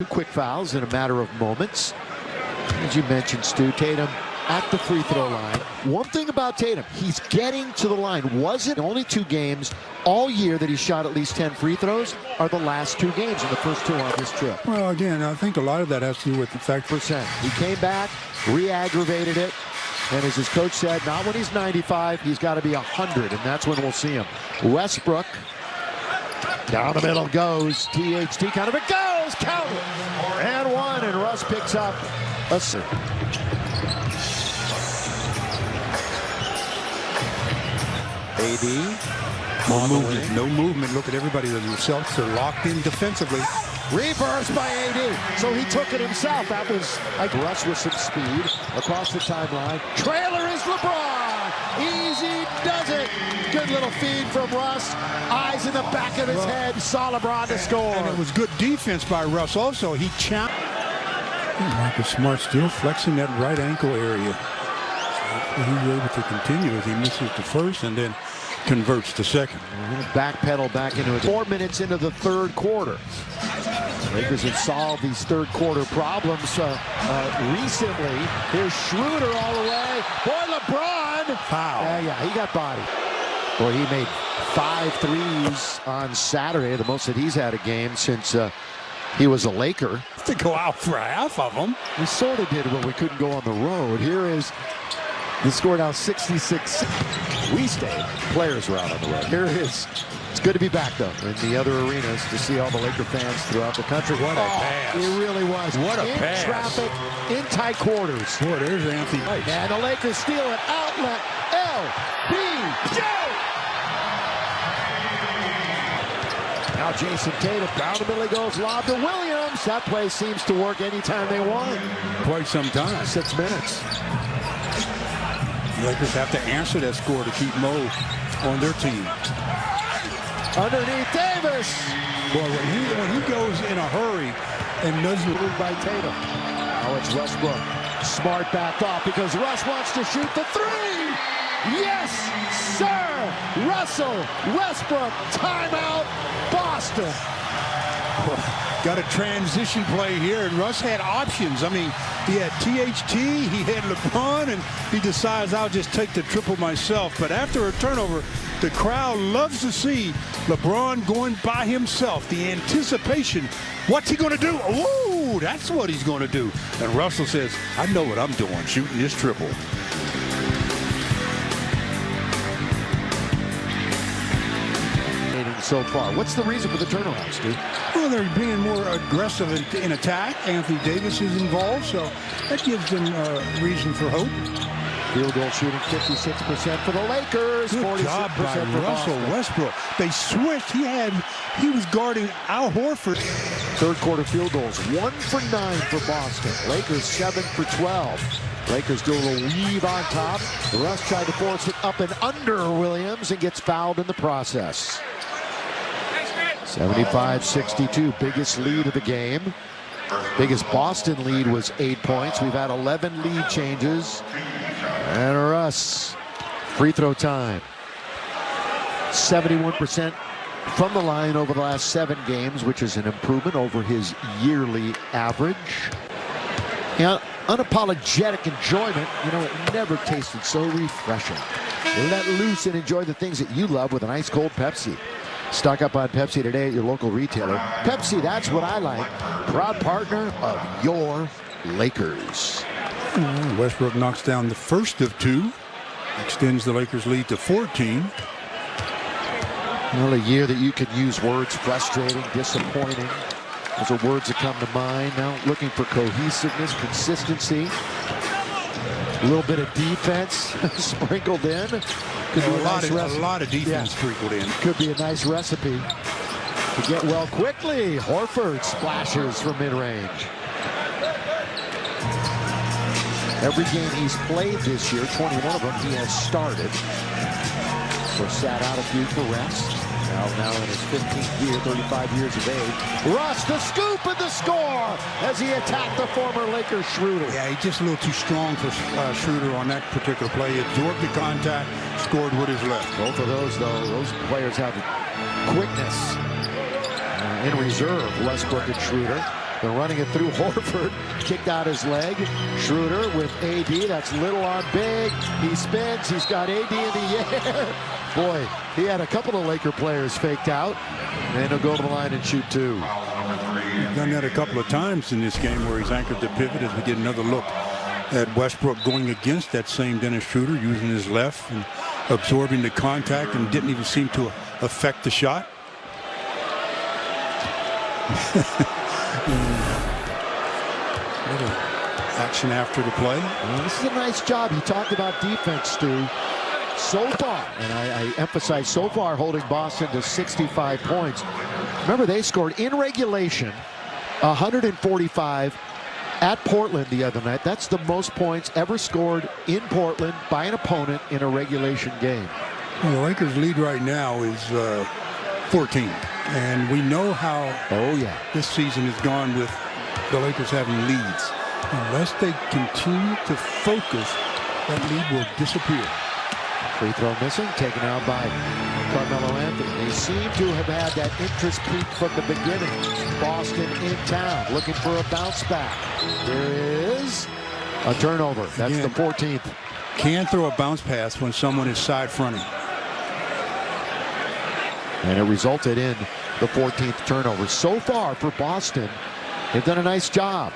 Two quick fouls in a matter of moments. As you mentioned, Stu, Tatum at the free throw line. One thing about Tatum, he's getting to the line. Wasn't only 2 games all year that he shot at least 10 free throws are the last 2 games in the first 2 on this trip. Well, again, I think a lot of that has to do with the fact percent. He came back, re-aggravated it, and as his coach said, not when he's 95, he's got to be 100, and that's when we'll see him. Westbrook, down the middle goes, THT, kind of it goes, count it, and 1, and Russ picks up a serve. AD. No movement. Look at everybody. The Celtics are locked in defensively. Reverse by AD. So he took it himself. That was like Russ with some speed across the timeline. Trailer is LeBron. Easy does it. Good little feed from Russ. Eyes in the back of his head. Saw LeBron to score. And it was good defense by Russ also. He challenged. Marcus Smart still flexing that right ankle area. So he's able to continue as he misses the first and then converts to second. Backpedal back into it. 4 minutes into the third quarter. Lakers have solved these third quarter problems recently. Here's Schroeder all the way. Boy, LeBron. Foul. Yeah, he got bodied. Boy, he made 5 threes on Saturday, the most that he's had a game since he was a Laker. To go out for half of them. We sort of did when we couldn't go on the road. Here is the score now 66. We stayed. Players were out on the road. Here it is. It's good to be back, though, in the other arenas to see all the Laker fans throughout the country. What a pass. It really was. What a In pass. traffic, in tight quarters. Boy, there's Anthony. And the Lakers steal it. Outlet. LBJ. Now Jason Tatum down the middle. He goes lob to Williams. That play seems to work anytime they want. Quite some time. 6 minutes. The Lakers have to answer that score to keep Mo on their team. Underneath Davis. Boy, when he goes in a hurry and doesn't move by Tatum. Now it's Westbrook. Smart backed off because Russ wants to shoot the 3. Yes, sir. Russell Westbrook. Timeout. Boston. Got a transition play here, and Russ had options. I mean, he had THT, he had LeBron, and he decides I'll just take the triple myself. But after a turnover, the crowd loves to see LeBron going by himself. The anticipation, what's he going to do? Ooh, that's what he's going to do. And Russell says, I know what I'm doing, shooting this triple. So far. What's the reason for the turnaround, Stu? Well, they're being more aggressive in attack. Anthony Davis is involved, so that gives them reason for hope. Field goal shooting 56% for the Lakers. Good 46% job by for Russell Boston. Westbrook. They switched. He was guarding Al Horford. Third quarter field goals, 1 for 9 for Boston. Lakers 7 for 12. Lakers do a little weave on top. Russ tried to force it up and under Williams and gets fouled in the process. 75-62, biggest lead of the game. Biggest Boston lead was 8 points. We've had 11 lead changes. And Russ, free throw time. 71% from the line over the last 7 games, which is an improvement over his yearly average. And unapologetic enjoyment, you know, it never tasted so refreshing. Let loose and enjoy the things that you love with an ice cold Pepsi. Stock up on Pepsi today at your local retailer. Pepsi, that's what I like. Proud partner of your Lakers. Westbrook knocks down the first of 2. Extends the Lakers lead to 14. Well, a year that you could use words frustrating, disappointing. Those are words that come to mind. Now looking for cohesiveness, consistency. A little bit of defense sprinkled in. Could be a lot of defense sprinkled in. Could be a nice recipe to get well quickly. Horford splashes from mid-range. Every game he's played this year, 21 of them, he has started. So sat out a few for rest. Now in his 15th year, 35 years of age. Russ, the scoop and the score as he attacked the former Laker Schroeder. Yeah, he's just a little too strong for Schroeder on that particular play. He absorbed the contact, scored with his left. Both of those, though, those players have quickness in reserve, Westbrook and Schroeder. They're running it through Horford. Kicked out his leg. Schroeder with AD. That's little on big. He spins. He's got AD in the air. Boy, he had a couple of Laker players faked out. And he'll go to the line and shoot two. He's done that a couple of times in this game where he's anchored the pivot as we get another look at Westbrook going against that same Dennis Schroeder, using his left and absorbing the contact, and didn't even seem to affect the shot. Action after the play. Well, this is a nice job. He talked about defense, Stu. So far, and I emphasize so far, holding Boston to 65 points. Remember, they scored in regulation 145 at Portland the other night. That's the most points ever scored in Portland by an opponent in a regulation game. Well, the Lakers' lead right now is 14. And we know how this season has gone with the Lakers having leads. Unless they continue to focus, that lead will disappear. Free throw missing, taken out by Carmelo Anthony. They seem to have had that interest peak from the beginning. Boston in town, looking for a bounce back. There is a turnover. That's the 14th. Can throw a bounce pass when someone is side fronting. And it resulted in the 14th turnover. So far for Boston, they've done a nice job.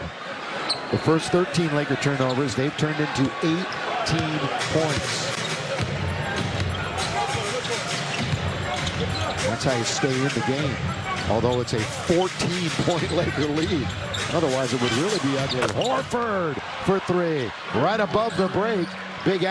The first 13 Laker turnovers, they've turned into 18 points. That's how you stay in the game. Although it's a 14-point Laker lead. Otherwise, it would really be ugly. Horford for three. Right above the break. Big